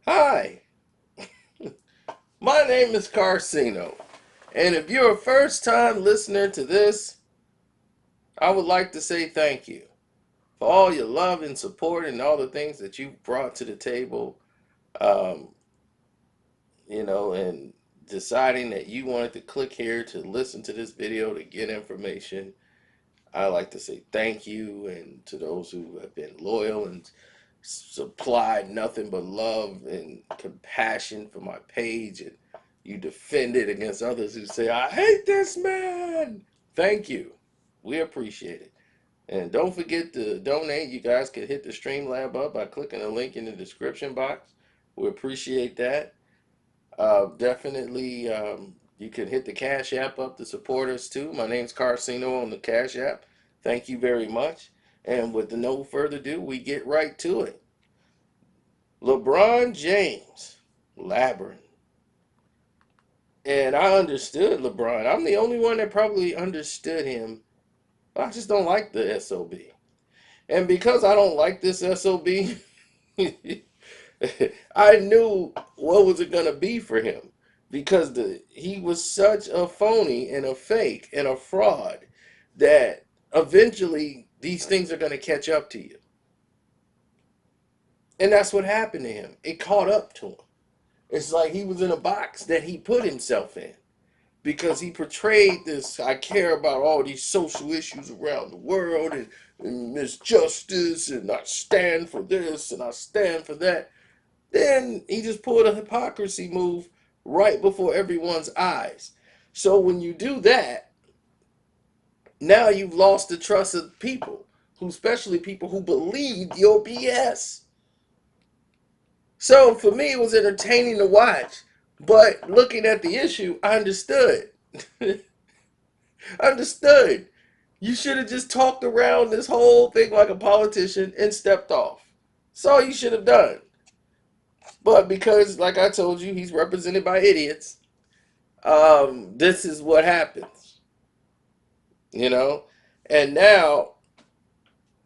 Hi, my name is Carcino, and if you're a first time listener to this, I would like to say thank you for all your love and support and all the things that you've brought to the table, um, and deciding that you wanted to click here to listen to this video to get information. I like to say thank you, and to those who have been loyal and supplied nothing but love and compassion for my page, and you defend it against others who say, I hate this man. Thank you. We appreciate it. And don't forget to donate. You guys can hit the Streamlab up by clicking the link in the description box. We appreciate that. Definitely, you can hit the Cash App up to support us too. My name's Carcino on the Cash App. Thank you very much. And with no further ado, we get right to it. LeBron James, Labyrinth. And I understood LeBron. I'm the only one that probably understood him. I just don't like the SOB. And because I don't like this SOB, I knew what was it gonna be for him. Because he was such a phony and a fake and a fraud that eventually these things are gonna catch up to you. And that's what happened to him. It caught up to him. It's like he was in a box that he put himself in because he portrayed this. I care about all these social issues around the world and misjustice, and I stand for this and I stand for that. Then he just pulled a hypocrisy move right before everyone's eyes. So when you do that, now you've lost the trust of people, who, especially people who believed your BS. So for me, it was entertaining to watch. But looking at the issue, I understood. I understood. You should have just talked around this whole thing like a politician and stepped off. That's all you should have done. But because, like I told you, he's represented by idiots, this is what happens, you know? And now,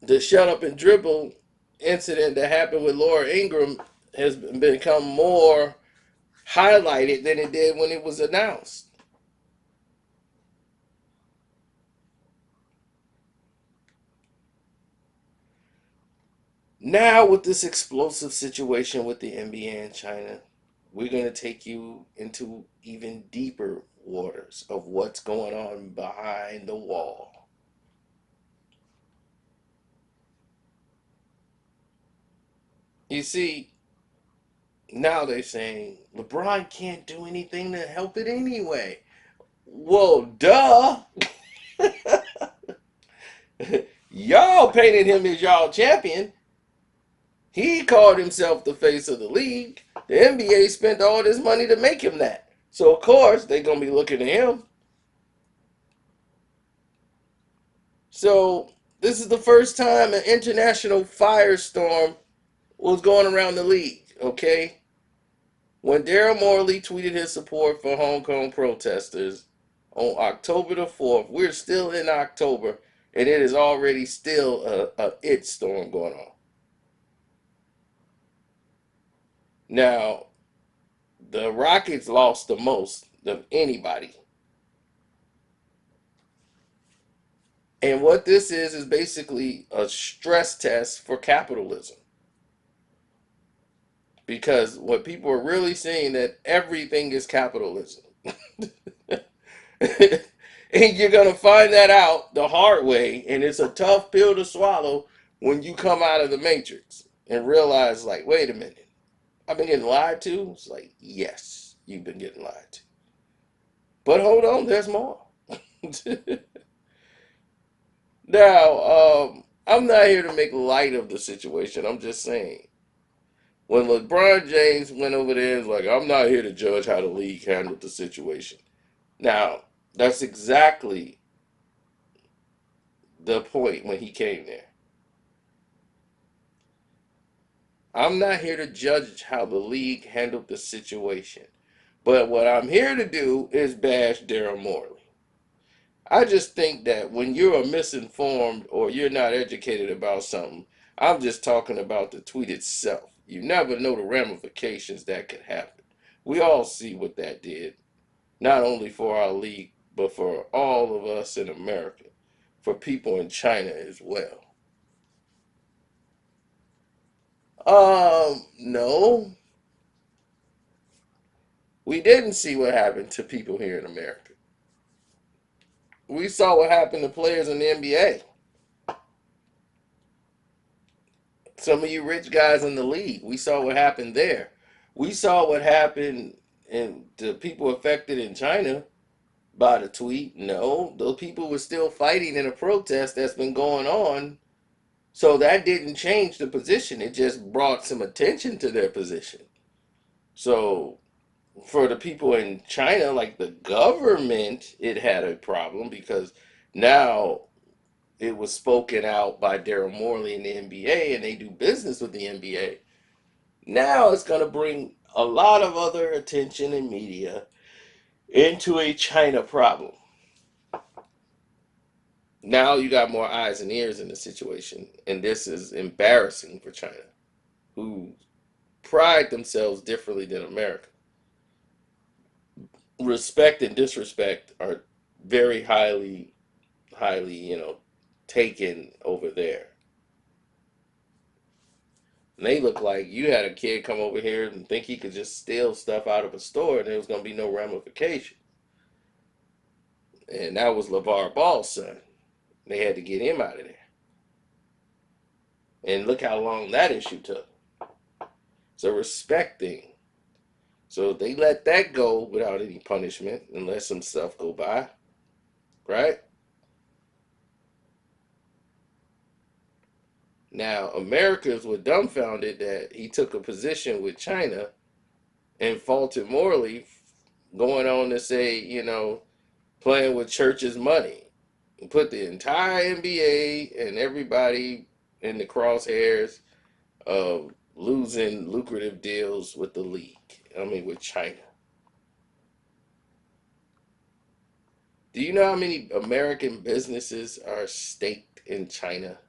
the shut up and dribble incident that happened with Laura Ingraham has become more highlighted than it did when it was announced. Now, with this explosive situation with the NBA in China, we're going to take you into even deeper waters of what's going on behind the wall. You see, now they're saying LeBron can't do anything to help it anyway. Well, duh. Y'all painted him as y'all champion. He called himself the face of the league. The NBA spent all this money to make him that. So, of course, they're going to be looking at him. So, this is the first time an international firestorm was going around the league, okay? When Daryl Morey tweeted his support for Hong Kong protesters on October the 4th, we're still in October, and it is already still a it storm going on. Now, the Rockets lost the most of anybody. And what this is basically a stress test for capitalism. Because what people are really seeing that everything is capitalism. And you're going to find that out the hard way. And it's a tough pill to swallow when you come out of the matrix and realize, like, wait a minute, I've been getting lied to? It's like, yes, you've been getting lied to. But hold on, there's more. Now, I'm not here to make light of the situation. I'm just saying. When LeBron James went over there, it's like, I'm not here to judge how the league handled the situation. Now, that's exactly the point when he came there. I'm not here to judge how the league handled the situation. But what I'm here to do is bash Daryl Morey. I just think that when you're misinformed or you're not educated about something, I'm just talking about the tweet itself. You never know the ramifications that could happen. We all see what that did, not only for our league, but for all of us in America, for people in China as well. No, we didn't see what happened to people here in America. We saw what happened to players in the NBA. Some of you rich guys in the league, we saw what happened there. We saw what happened in the people affected in China by the tweet. No, the people were still fighting in a protest that's been going on. So that didn't change the position. It just brought some attention to their position. So for the people in China, like the government, it had a problem because now it was spoken out by Daryl Morey in the NBA, and they do business with the NBA. Now it's going to bring a lot of other attention and media into a China problem. Now you got more eyes and ears in the situation, and this is embarrassing for China, who pride themselves differently than America. Respect and disrespect are very highly, taken over there. And they look like you had a kid come over here and think he could just steal stuff out of a store and there was going to be no ramification. And that was LeVar Ball's son. They had to get him out of there. And look how long that issue took. It's a respect thing. So they let that go without any punishment and let some stuff go by, right? Now, Americans were dumbfounded that he took a position with China and faulted Morley going on to say, playing with church's money. And put the entire NBA and everybody in the crosshairs of losing lucrative deals with the league. I mean, with China. Do you know how many American businesses are staked in China?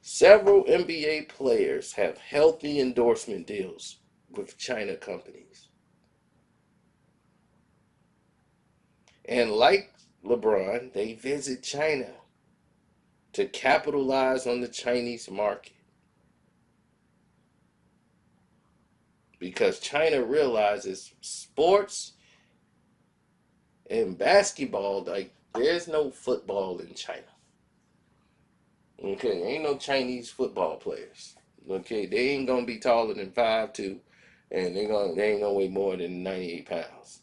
Several NBA players have healthy endorsement deals with China companies. And like LeBron, they visit China to capitalize on the Chinese market. Because China realizes sports and basketball, like, there's no football in China. Okay, ain't no Chinese football players. Okay, they ain't gonna be taller than 5'2", and they ain't gonna weigh more than 98 pounds.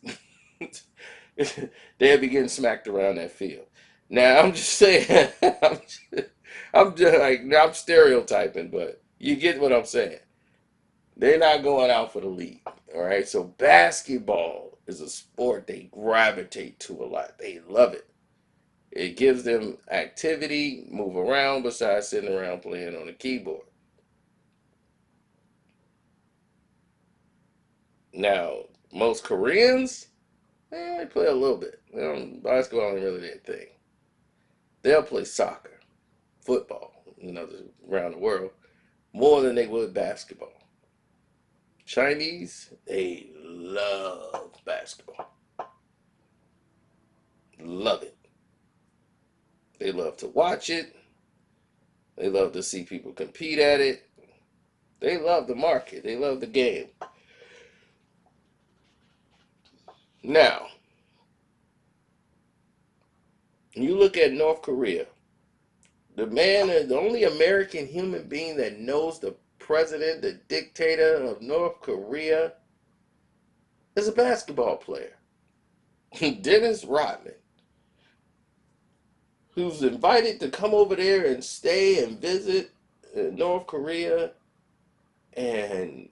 They'll be getting smacked around that field. Now I'm just saying, I'm stereotyping, but you get what I'm saying. They're not going out for the league. All right. So basketball is a sport they gravitate to a lot. They love it. It gives them activity, move around besides sitting around playing on a keyboard. Now, most Koreans, they play a little bit. Basketball ain't really their thing. They'll play soccer, football, around the world more than they would basketball. Chinese, they love basketball. Love it. They love to watch it. They love to see people compete at it. They love the market. They love the game. Now, you look at North Korea. The only American human being that knows the president, the dictator of North Korea, is a basketball player. Dennis Rodman, who's invited to come over there and stay and visit North Korea and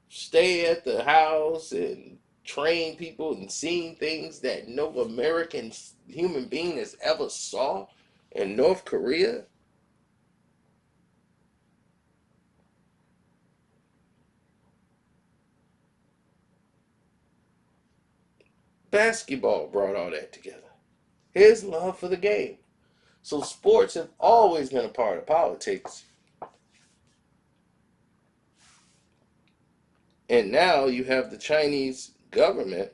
stay at the house and train people and seeing things that no American human being has ever saw in North Korea. Basketball brought all that together. His love for the game. So sports have always been a part of politics. And now you have the Chinese government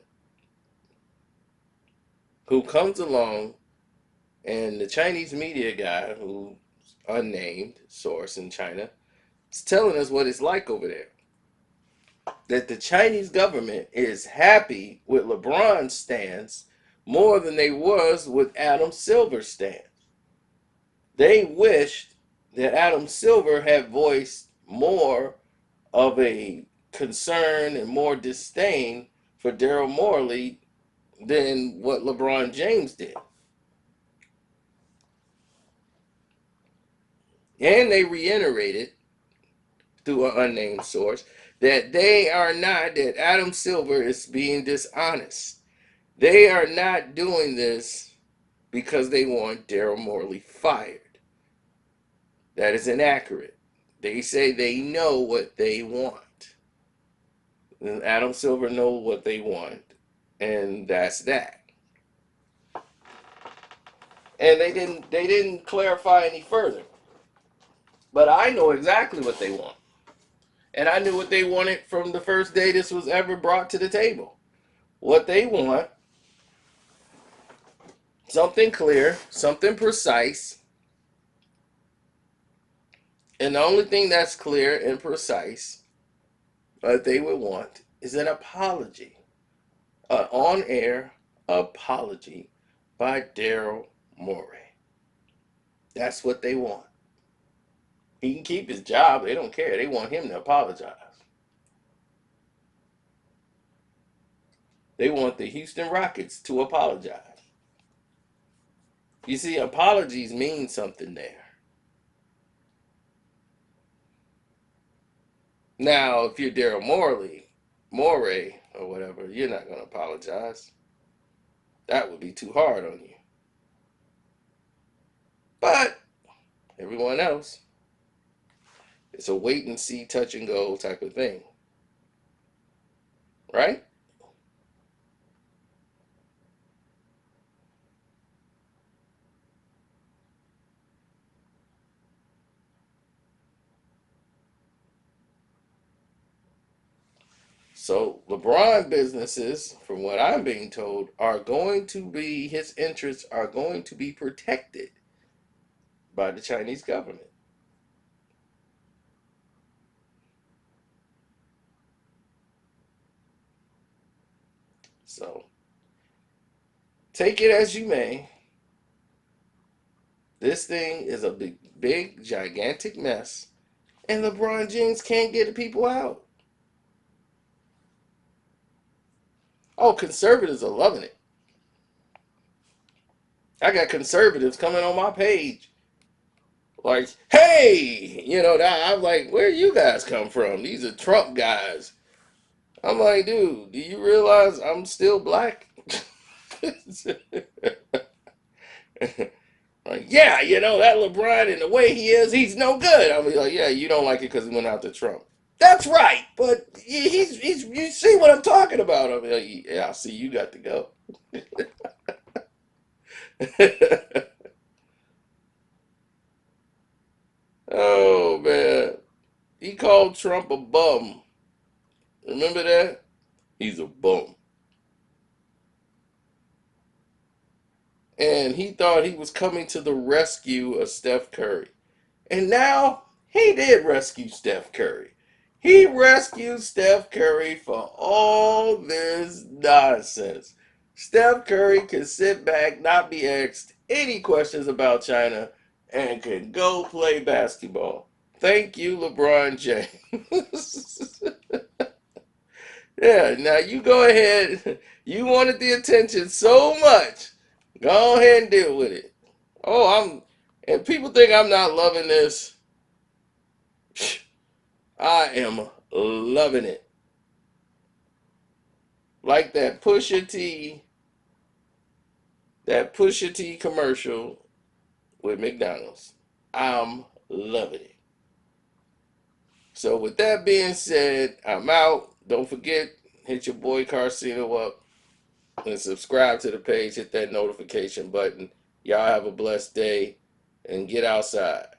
who comes along, and the Chinese media guy, who's unnamed source in China, is telling us what it's like over there. That the Chinese government is happy with LeBron's stance more than they was with Adam Silver's stance. They wished that Adam Silver had voiced more of a concern and more disdain for Daryl Morey than what LeBron James did. And they reiterated through an unnamed source that that Adam Silver is being dishonest. They are not doing this because they want Daryl Morey fired. That is inaccurate. They say they know what they want. And Adam Silver knows what they want. And that's that. And they didn't clarify any further. But I know exactly what they want. And I knew what they wanted from the first day this was ever brought to the table. What they want, something clear, something precise. And the only thing that's clear and precise that they would want is an apology. An on-air apology by Daryl Morey. That's what they want. He can keep his job. They don't care. They want him to apologize. They want the Houston Rockets to apologize. You see, apologies mean something there. Now, if you're Daryl Morey, or whatever, you're not going to apologize. That would be too hard on you. But everyone else, it's a wait and see, touch and go type of thing. Right? So LeBron businesses, from what I'm being told, are going to be, his interests are going to be protected by the Chinese government. So take it as you may. This thing is a big, gigantic mess, and LeBron James can't get the people out. Oh, conservatives are loving it. I got conservatives coming on my page like, hey, I'm like, where you guys come from? These are Trump guys. I'm like, dude, do you realize I'm still black? Like, yeah, that LeBron and the way he is, he's no good. I'm like, yeah, you don't like it because he went out to Trump. That's right, but he's you see what I'm talking about. I'm like, yeah, I see you got to go. Oh man, he called Trump a bum. Remember that? He's a bum. And he thought he was coming to the rescue of Steph Curry. And now he did rescue Steph Curry. He rescued Steph Curry for all this nonsense. Steph Curry can sit back, not be asked any questions about China, and can go play basketball. Thank you, LeBron James. Yeah, now you go ahead. You wanted the attention so much. Go ahead and deal with it. And people think I'm not loving this. I am loving it. Like that Pusha T commercial with McDonald's. I'm loving it. So with that being said, I'm out. Don't forget, hit your boy Carcino up and subscribe to the page. Hit that notification button. Y'all have a blessed day. and get outside.